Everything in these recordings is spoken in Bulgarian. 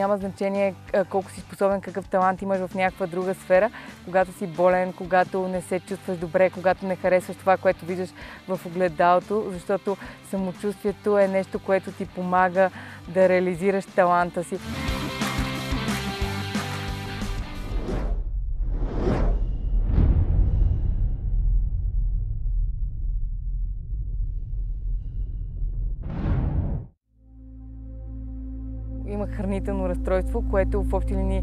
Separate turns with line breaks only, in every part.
няма значение колко си способен, какъв талант имаш в някаква друга сфера, когато си болен, когато не се чувстваш добре, когато не харесваш това, което виждаш в огледалото, защото самочувствието е нещо, което ти помага да реализираш таланта си. Имах хранително разстройство, което в общи линии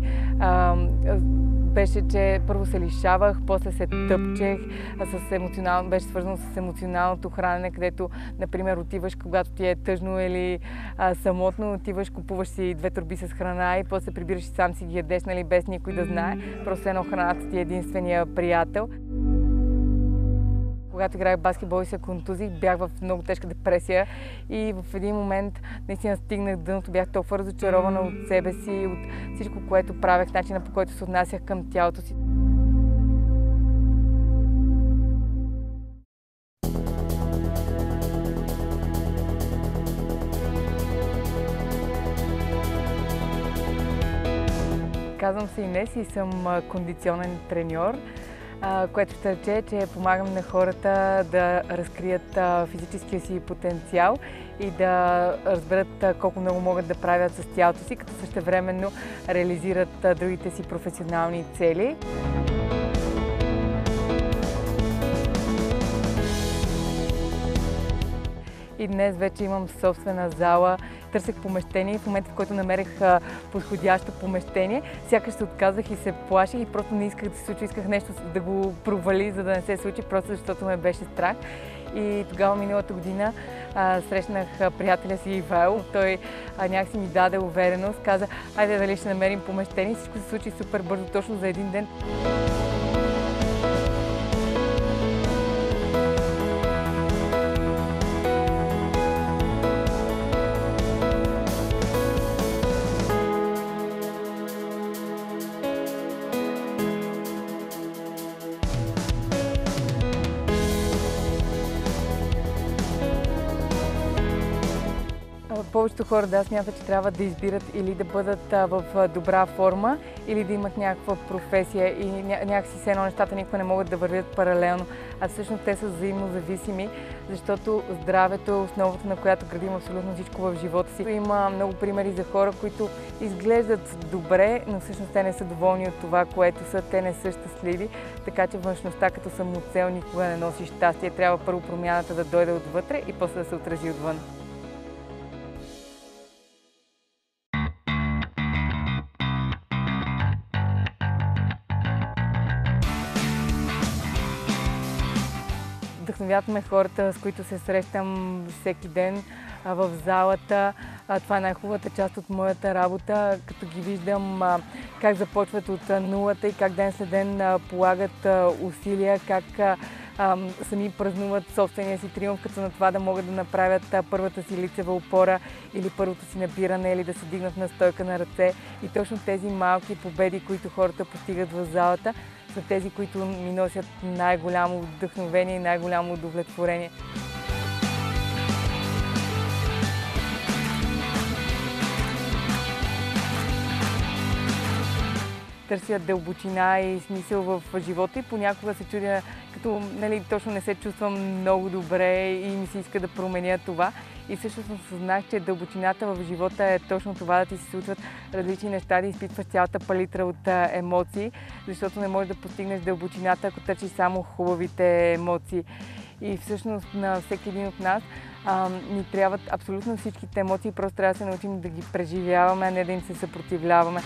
беше, че първо се лишавах, после се тъпчех, беше свързано с емоционалното хранене, където, например, отиваш, когато ти е тъжно или самотно, отиваш, купуваш си 2 торби с храна и после се прибираш и сам си ги ядеш, нали, без никой да знае. Просто едно храната ти е единствения приятел. Когато играех баскетбол и се контузих, бях в много тежка депресия и в един момент наистина стигнах дъното, бях толкова разочарована от себе си, от всичко, което правех, начина по който се отнасях към тялото си. Казвам се Инес и съм кондиционен треньор, което ще рече, че помагам на хората да разкрият физическия си потенциал и да разберат колко много могат да правят с тялото си, като същевременно реализират другите си професионални цели. И днес вече имам собствена зала. Търсех помещение и в момента, в който намерих подходящо помещение, сякаш се отказах и се плаших и просто не исках да се случи, исках нещо да го провали, за да не се случи, просто защото ме беше страх. И тогава миналата година срещнах приятеля си Ивайло. Той някакси ми даде увереност, каза, айде дали ще намерим помещение. Всичко се случи супер бързо, точно за един ден. Повечето хора смятат, че трябва да избират или да бъдат в добра форма, или да имат някаква професия и някакси все едно нещата никога не могат да вървят паралелно, а всъщност те са взаимно зависими, защото здравето е основата, на която градим абсолютно всичко в живота си. Има много примери за хора, които изглеждат добре, но всъщност те не са доволни от това, което са, те не са щастливи, така че външността като самоцел никога не носи щастие. Трябва първо промяната да дойде отвътре и после да се отрази отвън. Вдъхновяват ме хората, с които се срещам всеки ден в залата. Това е най-хубавата част от моята работа, като ги виждам как започват от нулата и как ден след ден полагат усилия, как сами празнуват собствения си триумф, като на това да могат да направят първата си лицева опора или първото си набиране, или да се дигнат на стойка на ръце. И точно тези малки победи, които хората постигат в залата, са тези, които ми носят най-голямо вдъхновение и най-голямо удовлетворение. Търся дълбочина и смисъл в живота и понякога се чудя, като точно не се чувствам много добре и ми се иска да променя това. И всъщност осъзнах, че дълбочината в живота е точно това, да ти се случват различни неща, да изпитваш цялата палитра от емоции, защото не можеш да постигнеш дълбочината, ако търсиш само хубавите емоции. И всъщност на всеки един от нас ни трябват абсолютно всичките емоции, просто трябва да се научим да ги преживяваме, а не да им се съпротивляваме.